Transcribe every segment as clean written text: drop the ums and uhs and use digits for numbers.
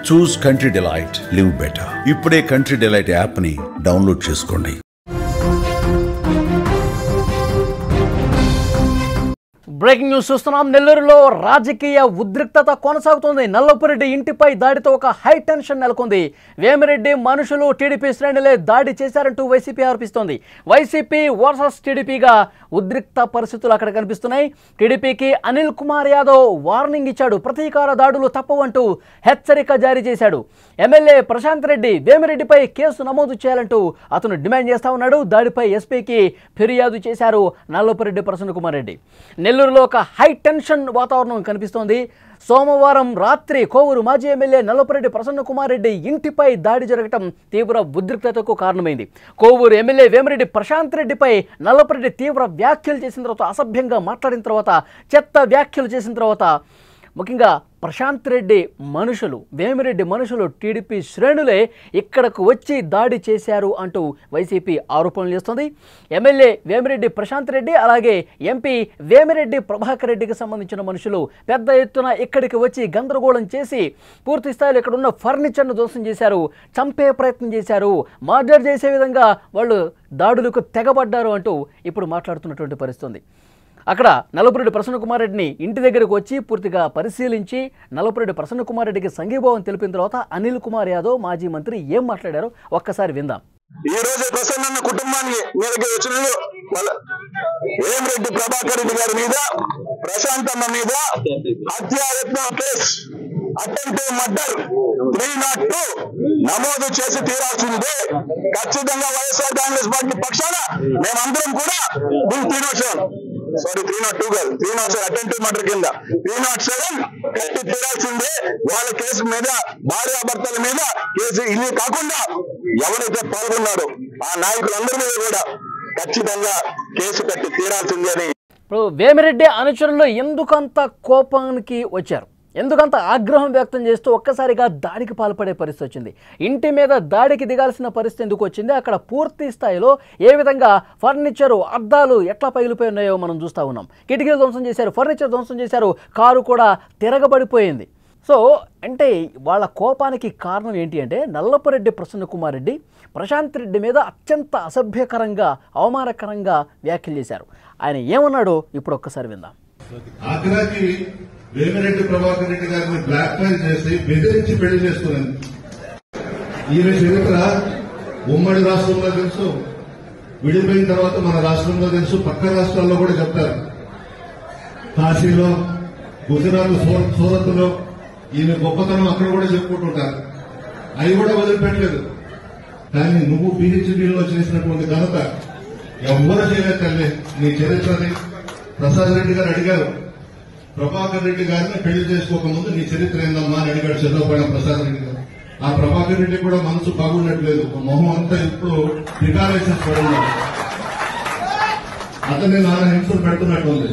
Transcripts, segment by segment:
చూస్ country delight, live better. ఇప్పుడే country delight app ని download చేసుకోండి. బ్రేకింగ్ న్యూస్ చూస్తున్నాం. నెల్లూరులో రాజకీయ ఉద్రిక్తత కొనసాగుతుంది. నల్లపురెడ్డి ఇంటిపై దాడితో ఒక హై టెన్షన్ నెలకొంది. వేమిరెడ్డి మనుషులు టీడీపీ శ్రేణులే దాడి చేశారంటూ వైసీపీ ఆరోపిస్తోంది. వైసీపీ వర్సెస్ టీడీపీగా ఉద్రిక్త పరిస్థితులు అక్కడ కనిపిస్తున్నాయి. టీడీపీకి అనిల్ కుమార్ యాదవ్ వార్నింగ్ ఇచ్చాడు. ప్రతీకార దాడులు తప్పవంటూ హెచ్చరిక జారీ చేశాడు. ఎమ్మెల్యే ప్రశాంత్ రెడ్డి వేమిరెడ్డిపై కేసు నమోదు చేయాలంటూ అతను డిమాండ్ చేస్తా ఉన్నాడు. దాడిపై ఎస్పీకి ఫిర్యాదు చేశారు నల్లపురెడ్డి ప్రసన్న కుమార్ రెడ్డి. నెల్లూరులో ఒక హై టెన్షన్ వాతావరణం కనిపిస్తోంది. సోమవారం రాత్రి కోవూరు మాజీ ఎమ్మెల్యే నల్లపురెడ్డి ప్రసన్న కుమార్ రెడ్డి ఇంటిపై దాడి జరగటం తీవ్ర ఉద్రిక్తతకు కారణమైంది. కోవూరు ఎమ్మెల్యే వేమిరెడ్డి ప్రశాంత్ రెడ్డిపై నల్లపురెడ్డి తీవ్ర వ్యాఖ్యలు చేసిన తర్వాత, అసభ్యంగా మాట్లాడిన తర్వాత, చెత్త వ్యాఖ్యలు చేసిన తర్వాత, ముఖ్యంగా ప్రశాంత్ రెడ్డి మనుషులు, వేమిరెడ్డి మనుషులు టీడీపీ శ్రేణులే ఇక్కడకు వచ్చి దాడి చేశారు అంటూ వైసీపీ ఆరోపణలు చేస్తుంది. ఎమ్మెల్యే వేమిరెడ్డి ప్రశాంత్ రెడ్డి అలాగే ఎంపీ వేమిరెడ్డి ప్రభాకర్ రెడ్డికి సంబంధించిన మనుషులు పెద్ద ఎత్తున ఇక్కడికి వచ్చి గందరగోళం చేసి పూర్తి స్థాయిలో ఇక్కడ ఉన్న ఫర్నిచర్ను ధ్వంసం చేశారు, చంపే ప్రయత్నం చేశారు, మర్డర్ చేసే విధంగా వాళ్ళు దాడులకు తెగబడ్డారు అంటూ ఇప్పుడు మాట్లాడుతున్నటువంటి పరిస్థితి. అక్కడ నల్లపురెడ్డి ప్రసన్న కుమార్ రెడ్డిని ఇంటి దగ్గరకు వచ్చి పూర్తిగా పరిశీలించి నల్లపురెడ్డి ప్రసన్న కుమార్ రెడ్డికి సంఘీభావం తెలిపిన తర్వాత అనిల్ కుమార్ యాదవ్ మాజీ మంత్రి ఏం మాట్లాడారో ఒక్కసారి విందాం. ఈ రోజు ప్రసన్న కుటుంబాన్ని మీదకి వచ్చిన వేమిరెడ్డి ప్రభాకర్ రెడ్డి గారి మీద, ప్రశాంతమ్మ మీద హత్యాయత్నం కేసు, అటెంప్ట్ మర్డర్ 302 నమోదు చేసి తీరాల్సిందే. ఖచ్చితంగా వైఎస్ఆర్ కాంగ్రెస్ పార్టీ పక్షాన మేమందరం కూడా 302 కాదు, 307 అటెంప్ట్ మర్డర్ కింద 307 కట్టి తీరాల్సిందే. వాళ్ళ కేసు మీద, భార్యాభర్తల మీద కేసు, ఇవి కాకుండా ఎవరైతే పాల్గొన్నారో ఆ నాయకులందరి మీద కూడా ఖచ్చితంగా కేసు కట్టి తీరాల్సిందే అని. ఇప్పుడు వేమిరెడ్డి అనుచరులు ఎందుకంత కోపానికి వచ్చారు, ఎందుకంత ఆగ్రహం వ్యక్తం చేస్తూ ఒక్కసారిగా దాడికి పాల్పడే పరిస్థితి వచ్చింది? ఇంటి మీద దాడికి దిగాల్సిన పరిస్థితి ఎందుకు వచ్చింది? అక్కడ పూర్తి స్థాయిలో ఏ విధంగా ఫర్నిచరు, అద్దాలు ఎట్లా పగిలిపోయి ఉన్నాయో మనం చూస్తూ ఉన్నాం. కిటికీలు ధ్వంసం చేశారు, ఫర్నిచర్ ధ్వంసం చేశారు, కారు కూడా తిరగబడిపోయింది. సో అంటే వాళ్ళ కోపానికి కారణం ఏంటి అంటే నల్లపురెడ్డి ప్రసన్న కుమార్ రెడ్డి ప్రశాంత్ రెడ్డి మీద అత్యంత అసభ్యకరంగా, అవమానకరంగా వ్యాఖ్యలు చేశారు. ఆయన ఏమన్నాడో ఇప్పుడు ఒక్కసారి విందాం. ఆఖరాకి వేమిరెడ్డి ప్రభాకర్ రెడ్డి గారిని బ్లాక్ మెయిల్ చేసి బెదిరించి పెళ్లి చేసుకున్నాను. ఈమె చరిత్ర ఉమ్మడి రాష్ట్రంలో తెలుసు, విడిపోయిన తర్వాత మన రాష్ట్రంలో తెలుసు, పక్క రాష్ట్రాల్లో కూడా చెప్తారు. కాశీలో, గుజరాత్, సూరత్ లో ఈమె గొప్పతనం అక్కడ కూడా చెప్పుకుంటుంటారు. అవి కూడా వదిలిపెట్టలేదు. కానీ నువ్వు పీహెచ్డీలో చేసినటువంటి ఘనత ఎవరు చేయలేదు తల్లి. నీ చరిత్రని ప్రసాద్ రెడ్డి గారు అడిగారు, ప్రభాకర్ రెడ్డి గారిని పెళ్లి చేసుకోకముందు నీ చరిత్ర ఏందమ్మా అని అడిగాడు చంద్రబాబు ప్రసాద్ రెడ్డి గారు. ఆ ప్రభాకర్ రెడ్డి కూడా మనసు బాగున్నట్లేదు, మొహం అంతా ఇప్పుడు ప్రికారేషన్స్ పడున్నాడు. అతన్ని నాన్న హింసలు పెడుతున్నట్టు ఉంది.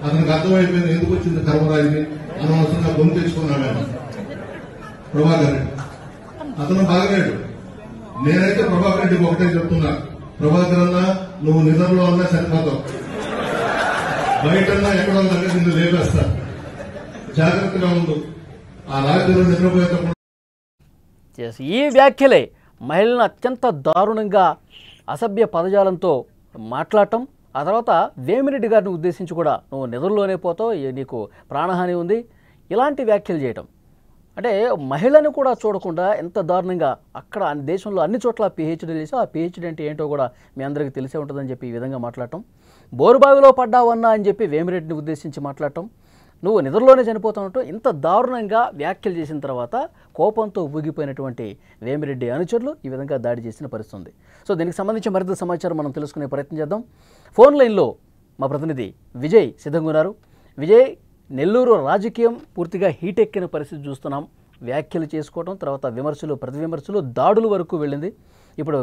అతనికి అర్థమైపోయింది ఎందుకు వచ్చింది కర్మరాయిని, అనవసరంగా గొంతు తెచ్చుకున్నాడు ఆయన ప్రభాకర్ రెడ్డి. అతను బాగలేడు. నేనైతే ప్రభాకర్ రెడ్డికి ఒకటే చెప్తున్నా, ప్రభాకర్ అన్నా నువ్వు నిద్రలో అన్నా సరిపోతావు, బయటన్నా ఎక్కడో దగ్గర నిన్ను లేపేస్తా, జాగ్రత్తగా ఉండు. ఆ రాత్రిలో నిద్రపోయేటప్పుడు ఈ వ్యాఖ్యలే మహిళలను అత్యంత దారుణంగా అసభ్య పదజాలంతో మాట్లాడటం, ఆ తర్వాత వేమిరెడ్డి గారిని ఉద్దేశించి కూడా నువ్వు నిద్రలోనే పోతావు, నీకు ప్రాణహాని ఉంది, ఇలాంటి వ్యాఖ్యలు చేయటం. అంటే మహిళను కూడా చూడకుండా ఎంత దారుణంగా అక్కడ దేశంలో అన్ని చోట్ల పిహెచ్డీ చేసి ఆ పిహెచ్డీ అంటే ఏంటో కూడా మీ అందరికీ తెలిసే ఉంటుందని చెప్పి ఈ విధంగా మాట్లాడటం, బోరుబావిలో పడ్డావన్నా అని చెప్పి వేమిరెడ్డిని ఉద్దేశించి మాట్లాడటం, నువ్వు నిద్రలోనే చనిపోతున్నట్టు ఇంత దారుణంగా వ్యాఖ్యలు చేసిన తర్వాత కోపంతో ఊగిపోయినటువంటి వేమిరెడ్డి అనుచరులు ఈ విధంగా దాడి చేసిన పరిస్థితి ఉంది. సో దీనికి సంబంధించి మరింత సమాచారం మనం తెలుసుకునే ప్రయత్నం చేద్దాం. ఫోన్ లైన్లో మా ప్రతినిధి విజయ్ సిద్ధంగా ఉన్నారు. విజయ్, నెల్లూరు రాజకీయం పూర్తిగా హీట్ ఎక్కిన పరిస్థితి చూస్తున్నాం. వ్యాఖ్యలు చేసుకోవడం, తర్వాత విమర్శలు, ప్రతి విమర్శలు, దాడుల వరకు వెళ్ళింది. ఇప్పుడు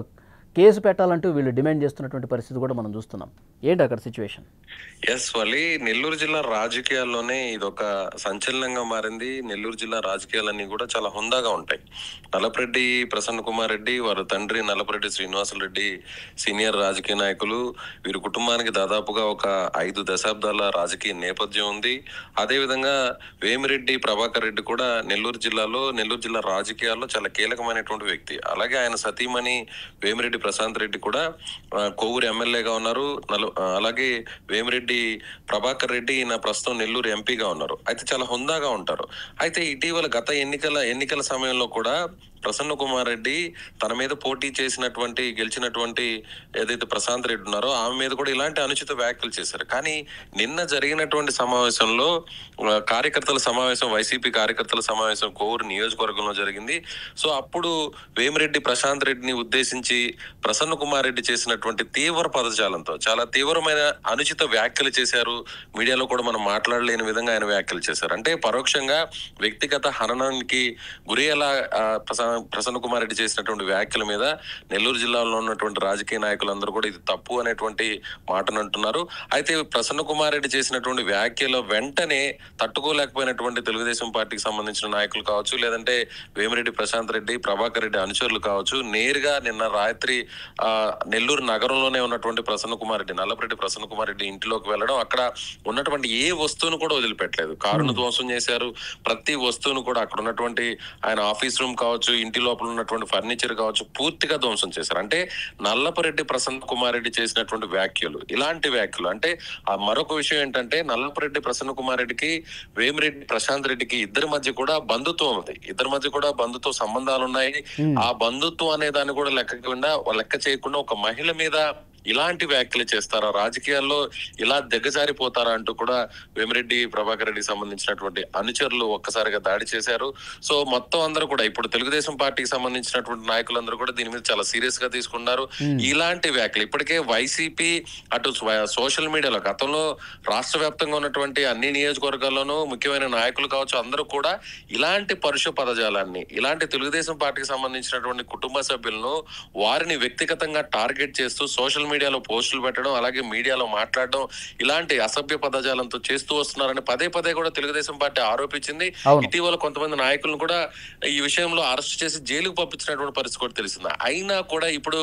కేసు పెట్టాలంటూ వీళ్ళు డిమాండ్ చేస్తున్నటువంటి పరిస్థితి కూడా మనం చూస్తున్నాం. ఏంటి అక్కడ సిచ్యువేషన్? ఎస్ వల్లి, నెల్లూరు జిల్లా రాజకీయాల్లోనే ఇదొక సంచలనంగా మారింది. నెల్లూరు జిల్లా రాజకీయాలన్నీ కూడా చాలా హుందాగా ఉంటాయి. నల్లపరెడ్డి ప్రసన్న కుమార్ రెడ్డి, వారి తండ్రి నల్లపరెడ్డి శ్రీనివాసరెడ్డి సీనియర్ రాజకీయ నాయకులు. వీరి కుటుంబానికి దాదాపుగా ఒక 5 దశాబ్దాల రాజకీయ నేపథ్యం ఉంది. అదేవిధంగా వేమిరెడ్డి ప్రభాకర్ రెడ్డి కూడా నెల్లూరు జిల్లా రాజకీయాల్లో చాలా కీలకమైనటువంటి వ్యక్తి. అలాగే ఆయన సతీమణి వేమిరెడ్డి ప్రశాంత్ రెడ్డి కూడా కోవూరు ఎమ్మెల్యేగా ఉన్నారు. అలాగే వేమిరెడ్డి ప్రభాకర్ రెడ్డి ఈయన ప్రస్తుతం నెల్లూరు ఎంపీగా ఉన్నారు. అయితే చాలా హుందాగా ఉంటారు. అయితే ఇటీవల గత ఎన్నికల సమయంలో కూడా ప్రసన్న కుమార్ రెడ్డి తన మీద పోటీ గెలిచినటువంటి ఏదైతే ప్రశాంత్ రెడ్డి ఉన్నారో ఆమె మీద కూడా ఇలాంటి అనుచిత వ్యాఖ్యలు చేశారు. కానీ నిన్న జరిగినటువంటి సమావేశంలో వైసీపీ కార్యకర్తల సమావేశం కోవూరు నియోజకవర్గంలో జరిగింది. సో అప్పుడు వేమిరెడ్డి ప్రశాంత్ రెడ్డిని ఉద్దేశించి ప్రసన్న కుమార్ రెడ్డి చేసినటువంటి తీవ్ర పదజాలంతో చాలా తీవ్రమైన అనుచిత వ్యాఖ్యలు చేశారు. మీడియాలో కూడా మనం మాట్లాడలేని విధంగా ఆయన వ్యాఖ్యలు చేశారు. అంటే పరోక్షంగా వ్యక్తిగత హననానికి గురయ్యేలా ప్రసన్న కుమార్ రెడ్డి చేసినటువంటి వ్యాఖ్యల మీద నెల్లూరు జిల్లాలో ఉన్నటువంటి రాజకీయ నాయకులందరూ కూడా ఇది తప్పు అనేటువంటి మాటను అంటున్నారు. అయితే ప్రసన్న కుమార్ రెడ్డి చేసినటువంటి వ్యాఖ్యలు వెంటనే తట్టుకోలేకపోయినటువంటి తెలుగుదేశం పార్టీకి సంబంధించిన నాయకులు కావచ్చు, లేదంటే వేమిరెడ్డి ప్రశాంత్ రెడ్డి, ప్రభాకర్ రెడ్డి అనుచరులు కావచ్చు, నేరుగా నిన్న రాత్రి నెల్లూరు నగరంలోనే ఉన్నటువంటి నల్లపరెడ్డి ప్రసన్న కుమార్ రెడ్డి ఇంటిలోకి వెళ్ళడం, అక్కడ ఉన్నటువంటి ఏ వస్తువును కూడా వదిలిపెట్టలేదు. కారును ధ్వంసం చేశారు. ప్రతి వస్తువును కూడా అక్కడ ఉన్నటువంటి ఆయన ఆఫీస్ రూమ్ కావచ్చు, ఇంటి లోపల ఉన్నటువంటి ఫర్నిచర్ కావచ్చు పూర్తిగా ధ్వంసం చేశారు. అంటే నల్లపరెడ్డి ప్రసన్న కుమార్ రెడ్డి చేసినటువంటి ఇలాంటి వ్యాఖ్యలు అంటే మరొక విషయం ఏంటంటే నల్లపరెడ్డి ప్రసన్న కుమార్ రెడ్డికి వేమిరెడ్డి ప్రశాంత్ రెడ్డికి ఇద్దరి మధ్య కూడా బంధుత్వం ఉంది. ఇద్దరి మధ్య కూడా బంధుత్వ సంబంధాలు ఉన్నాయి. ఆ బంధుత్వం అనే దాన్ని కూడా లెక్క చేయకుండా ఒక మహిళ మీద ఇలాంటి వ్యాఖ్యలు చేస్తారా, రాజకీయాల్లో ఇలా దిగజారిపోతారా అంటూ కూడా వేమిరెడ్డి ప్రభాకర్ రెడ్డికి సంబంధించినటువంటి అనుచరులు ఒక్కసారిగా దాడి చేశారు. సో మొత్తం అందరూ కూడా ఇప్పుడు తెలుగుదేశం పార్టీకి సంబంధించినటువంటి నాయకులందరూ కూడా దీని మీద చాలా సీరియస్ గా తీసుకున్నారు. ఇలాంటి వ్యాఖ్యలు ఇప్పటికే వైసీపీ అటు సోషల్ మీడియాలో గతంలో రాష్ట్ర వ్యాప్తంగా ఉన్నటువంటి అన్ని నియోజకవర్గాల్లోనూ ముఖ్యమైన నాయకులు కావచ్చు అందరూ కూడా ఇలాంటి పరుష పదజాలాన్ని, ఇలాంటి తెలుగుదేశం పార్టీకి సంబంధించినటువంటి కుటుంబ సభ్యులను వారిని వ్యక్తిగతంగా టార్గెట్ చేస్తూ సోషల్ మీడియాలో పోస్టులు పెట్టడం, అలాగే మీడియాలో మాట్లాడడం, ఇలాంటి అసభ్య పదజాలంతో చేస్తూ వస్తున్నారని పదే కూడా తెలుగుదేశం పార్టీ ఆరోపించింది. ఇటీవల కొంతమంది నాయకులను కూడా ఈ విషయంలో అరెస్ట్ చేసి జైలుకు పంపించినటువంటి పరిస్థితి కూడా తెలిసింది. అయినా కూడా ఇప్పుడు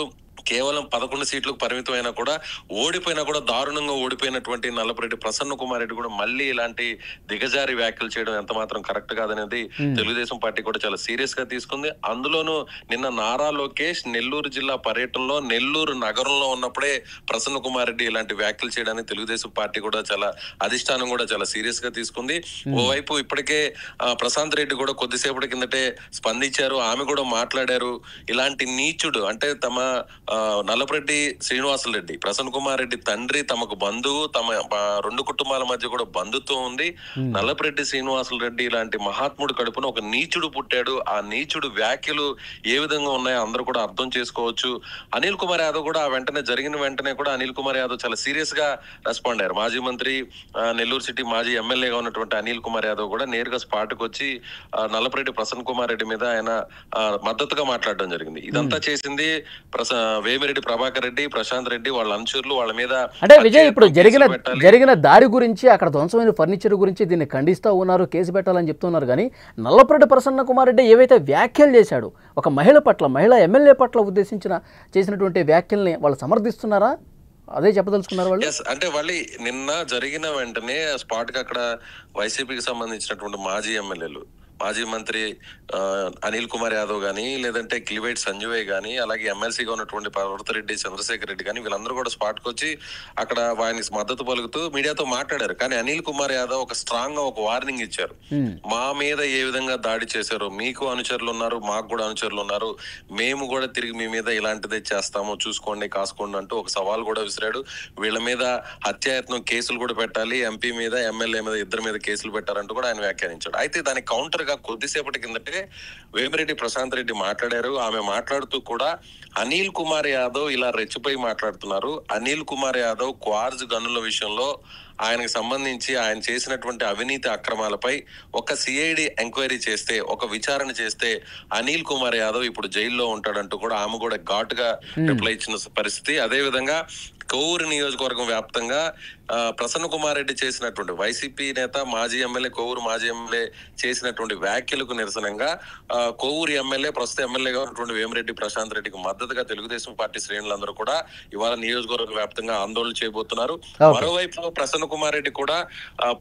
కేవలం 11 సీట్లకు పరిమితమైనా కూడా ఓడిపోయినా కూడా దారుణంగా ఓడిపోయినటువంటి నల్లపరెడ్డి ప్రసన్న కుమార్ రెడ్డి కూడా మళ్ళీ ఇలాంటి దిగజారి వ్యాఖ్యలు చేయడం ఎంత మాత్రం కరెక్ట్ కాదనేది తెలుగుదేశం పార్టీ కూడా చాలా సీరియస్ గా తీసుకుంది. అందులోనూ నిన్న నారా లోకేష్ నెల్లూరు జిల్లా పర్యటనలో నెల్లూరు నగరంలో ఉన్నప్పుడే ప్రసన్న కుమార్ రెడ్డి ఇలాంటి వ్యాఖ్యలు చేయడానికి తెలుగుదేశం పార్టీ కూడా చాలా అధిష్టానం కూడా చాలా సీరియస్ గా తీసుకుంది. ఓవైపు ఇప్పటికే ప్రశాంత్ రెడ్డి కూడా కొద్దిసేపటి కిందటే స్పందించారు. ఆమె కూడా మాట్లాడారు. ఇలాంటి నీచుడు అంటే తమ నల్లపరెడ్డి శ్రీనివాసరెడ్డి ప్రసన్న కుమార్ రెడ్డి తండ్రి తమకు బంధువు, తమ 2 కుటుంబాల మధ్య కూడా బంధుత్వం ఉంది. నల్లపరెడ్డి శ్రీనివాసరెడ్డి ఇలాంటి మహాత్ముడు కడుపున ఒక నీచుడు పుట్టాడు. ఆ నీచుడు వ్యాఖ్యలు ఏ విధంగా ఉన్నాయో అందరూ కూడా అర్థం చేసుకోవచ్చు. అనిల్ కుమార్ యాదవ్ కూడా జరిగిన వెంటనే కూడా అనిల్ కుమార్ యాదవ్ చాలా సీరియస్ గా రెస్పాండ్ అయ్యారు. మాజీ మంత్రి, నెల్లూరు సిటీ మాజీ ఎమ్మెల్యేగా ఉన్నటువంటి అనిల్ కుమార్ యాదవ్ కూడా నేరుగా స్పాట్ కు వచ్చి నల్లపరెడ్డి ప్రసన్న కుమార్ రెడ్డి మీద ఆయన మద్దతుగా మాట్లాడడం జరిగింది. ఇదంతా చేసింది వేమిరెడ్డి ప్రభాకర్ రెడ్డి, ప్రశాంత్ రెడ్డి, వాళ్ళ అనుచరులు. వాళ్ళ మీద అంటే విజయ్ ఇప్పుడు జరిగిన దాడి గురించి, అక్కడ ధ్వంసమైన ఫర్నిచర్ గురించి దీన్ని ఖండిస్తూ ఉన్నారు, కేసు పెట్టాలని చెప్తున్నారు. కానీ నల్లపరెడ్డి ప్రసన్న కుమార్ రెడ్డి ఏవైతే వ్యాఖ్యలు చేశాడు ఒక మహిళా ఎమ్మెల్యే పట్ల చేసినటువంటి వ్యాఖ్యల్ని వాళ్ళు సమర్థిస్తున్నారా? అదే చెప్పదలుచుకున్నారు వాళ్ళు. అంటే వాళ్ళు నిన్న జరిగిన వెంటనే స్పాట్ కి అక్కడ వైసీపీకి సంబంధించినటువంటి మాజీ ఎమ్మెల్యేలు, మాజీ మంత్రి అనిల్ కుమార్ యాదవ్ గానీ, లేదంటే కిలివేట్ సంజయ్ గానీ, అలాగే ఎమ్మెల్సీగా ఉన్నటువంటి పర్వతరెడ్డి చంద్రశేఖర్ రెడ్డి గానీ వీళ్ళందరూ కూడా స్పాట్ కు వచ్చి అక్కడ వారికి మద్దతు పలుకుతూ మీడియాతో మాట్లాడారు. కానీ అనిల్ కుమార్ యాదవ్ ఒక స్ట్రాంగ్ గా ఒక వార్నింగ్ ఇచ్చారు. మా మీద ఏ విధంగా దాడి చేశారో మీకు అనుచరులు ఉన్నారు, మాకు కూడా అనుచరులు ఉన్నారు, మేము కూడా తిరిగి మీ మీద ఇలాంటిదే చేస్తాము, చూసుకోండి కాసుకోండి అంటూ ఒక సవాల్ కూడా విసిరాడు. వీళ్ళ మీద హత్యాయత్నం కేసులు కూడా పెట్టాలి, ఎంపీ మీద ఎమ్మెల్యే మీద ఇద్దరి మీద కేసులు పెట్టారంటూ కూడా ఆయన వ్యాఖ్యానించాడు. అయితే దానికి కౌంటర్ గా కొద్దిసేపటి కిందటే వేమిరెడ్డి ప్రశాంత్ రెడ్డి మాట్లాడారు. ఆమె మాట్లాడుతూ కూడా అనిల్ కుమార్ యాదవ్ ఇలా రెచ్చిపోయి మాట్లాడుతున్నారు. అనిల్ కుమార్ యాదవ్ క్వార్జ్ గన్నుల విషయంలో ఆయనకు సంబంధించి ఆయన చేసినటువంటి అవినీతి అక్రమాలపై ఒక సిఐడి ఎంక్వైరీ చేస్తే, ఒక విచారణ చేస్తే అనిల్ కుమార్ యాదవ్ ఇప్పుడు జైల్లో ఉంటాడంటూ కూడా ఆమె కూడా ఘాటుగా రిప్లై ఇచ్చిన పరిస్థితి. అదే విధంగా కొవ్వూరు నియోజకవర్గం వ్యాప్తంగా ప్రసన్న కుమార్ రెడ్డి చేసినటువంటి వైసీపీ నేత, మాజీ ఎమ్మెల్యే, కొవ్వూరు మాజీ ఎమ్మెల్యే చేసినటువంటి వ్యాఖ్యలకు నిరసనంగా కొవ్వూరు ఎమ్మెల్యే, ప్రస్తుత ఎమ్మెల్యేగా ఉన్నటువంటి వేమిరెడ్డి ప్రశాంత్ రెడ్డికి మద్దతుగా తెలుగుదేశం పార్టీ శ్రేణులందరూ కూడా ఇవాళ నియోజకవర్గ వ్యాప్తంగా ఆందోళన చేయబోతున్నారు. మరోవైపు ప్రసన్న కుమార్ రెడ్డి కూడా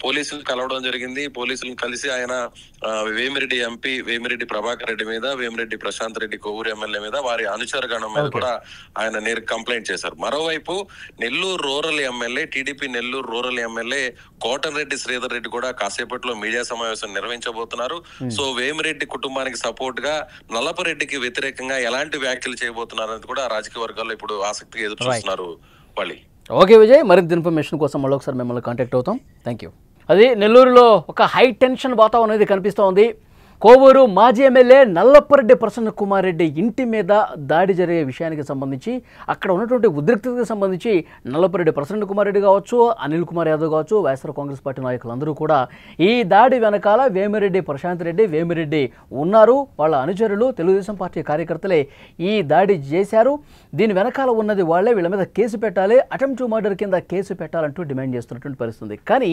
పోలీసులు కలవడం జరిగింది. పోలీసులను కలిసి ఆయన వేమిరెడ్డి ఎంపీ వేమిరెడ్డి ప్రభాకర్ రెడ్డి మీద, వేమిరెడ్డి ప్రశాంత్ రెడ్డి కొవ్వూరు ఎమ్మెల్యే మీద, వారి అనుచరగణం మీద కూడా ఆయన నేరు కంప్లైంట్ చేశారు. మరోవైపు Nellore rural MLA, TDP Nellore rural MLA Kota Reddy Sridhar Reddy కూడా కాసేపట్లో మీడియా సమావేశం నిర్వహించబోతున్నారు. సో వేమిరెడ్డి కుటుంబానికి సపోర్ట్ గా నల్లపరెడ్డికి వ్యతిరేకంగా ఎలాంటి వ్యాఖ్యలు చేయబోతున్నారు అనేది కూడా రాజకీయ వర్గాల్లో ఇప్పుడు ఆసక్తిగా ఎదురు చూస్తున్నారు. వాళ్ళు ఓకే విజయ్, మరింత ఇన్ఫర్మేషన్ కోసం మళ్ళీ ఒకసారి మిమ్మల్ని కాంటాక్ట్ అవుతాం. Thank you. అది నెల్లూరులో ఒక హై టెన్షన్ వాతావరణం అనేది కనిపిస్తోంది. కోవూరు మాజీ ఎమ్మెల్యే నల్లపరెడ్డి ప్రసన్న కుమార్ రెడ్డి ఇంటి మీద దాడి జరిగే విషయానికి సంబంధించి, అక్కడ ఉన్నటువంటి ఉద్రిక్తతకు సంబంధించి నల్లపరెడ్డి ప్రసన్న కుమార్ రెడ్డి కావచ్చు, అనిల్ కుమార్ యాదవ్ కావచ్చు, వైఎస్ఆర్ కాంగ్రెస్ పార్టీ నాయకులందరూ కూడా ఈ దాడి వెనకాల వేమిరెడ్డి ప్రశాంత్ రెడ్డి, వేమిరెడ్డి ఉన్నారు, వాళ్ళ అనుచరులు, తెలుగుదేశం పార్టీ కార్యకర్తలే ఈ దాడి చేశారు, దీని వెనకాల ఉన్నది వాళ్ళే, వీళ్ళ మీద కేసు పెట్టాలి, అటెంప్ట్ టు మర్డర్ కింద కేసు పెట్టాలంటూ డిమాండ్ చేస్తున్నటువంటి పరిస్థితి. కానీ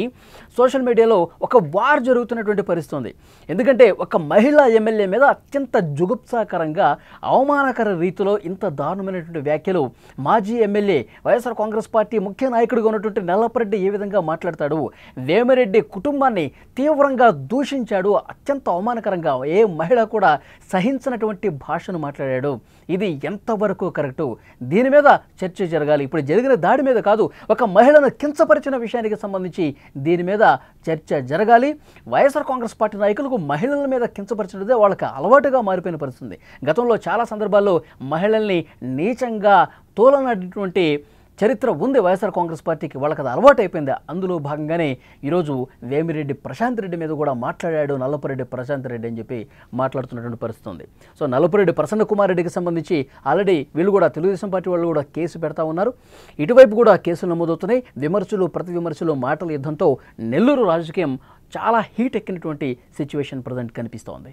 సోషల్ మీడియాలో ఒక వార్ జరుగుతున్నటువంటి పరిస్థితి. ఎందుకంటే ఒక మహిళా ఎమ్మెల్యే మీద అత్యంత జుగుప్సాకరంగా, అవమానకర రీతిలో ఇంత దారుణమైనటువంటి వ్యాఖ్యలు మాజీ ఎమ్మెల్యే, వైఎస్ఆర్ కాంగ్రెస్ పార్టీ ముఖ్య నాయకుడిగా ఉన్నటువంటి నల్లపరెడ్డి ఏ విధంగా మాట్లాడతాడు, వేమిరెడ్డి కుటుంబాన్ని తీవ్రంగా దూషించాడు, అత్యంత అవమానకరంగా, ఏ మహిళ కూడా సహించినటువంటి భాషను మాట్లాడాడు. ఇది ఎంతవరకు కరెక్టు? దీని మీద చర్చ జరగాలి. ఇప్పుడు జరిగిన దాడి మీద కాదు, ఒక మహిళను కించపరిచిన విషయానికి సంబంధించి దీని మీద చర్చ జరగాలి. వైఎస్ఆర్ కాంగ్రెస్ పార్టీ నాయకులకు మహిళల మీద కించపరిచినదే వాళ్ళకి అలవాటుగా మారిపోయిన పరిస్థితి. గతంలో చాలా సందర్భాల్లో మహిళల్ని నీచంగా తోలనటువంటి చరిత్ర ఉంది వైఎస్ఆర్ కాంగ్రెస్ పార్టీకి, వాళ్ళకి అది అలవాటు అయిపోయింది. అందులో భాగంగానే ఈరోజు వేమిరెడ్డి ప్రశాంత్ రెడ్డి మీద కూడా మాట్లాడాడు నల్లపరెడ్డి ప్రశాంత్ రెడ్డి అని చెప్పి మాట్లాడుతున్నటువంటి పరిస్థితి ఉంది. సో నల్లపరెడ్డి ప్రసన్న కుమార్ రెడ్డికి సంబంధించి ఆల్రెడీ వీళ్ళు కూడా, తెలుగుదేశం పార్టీ వాళ్ళు కూడా కేసు పెడతా ఉన్నారు. ఇటువైపు కూడా కేసులు నమోదవుతున్నాయి. విమర్శలు, ప్రతి విమర్శలు, మాటల యుద్ధంతో నెల్లూరు రాజకీయం చాలా హీట్ ఎక్కినటువంటి సిచ్యువేషన్ ప్రజెంట్ కనిపిస్తోంది.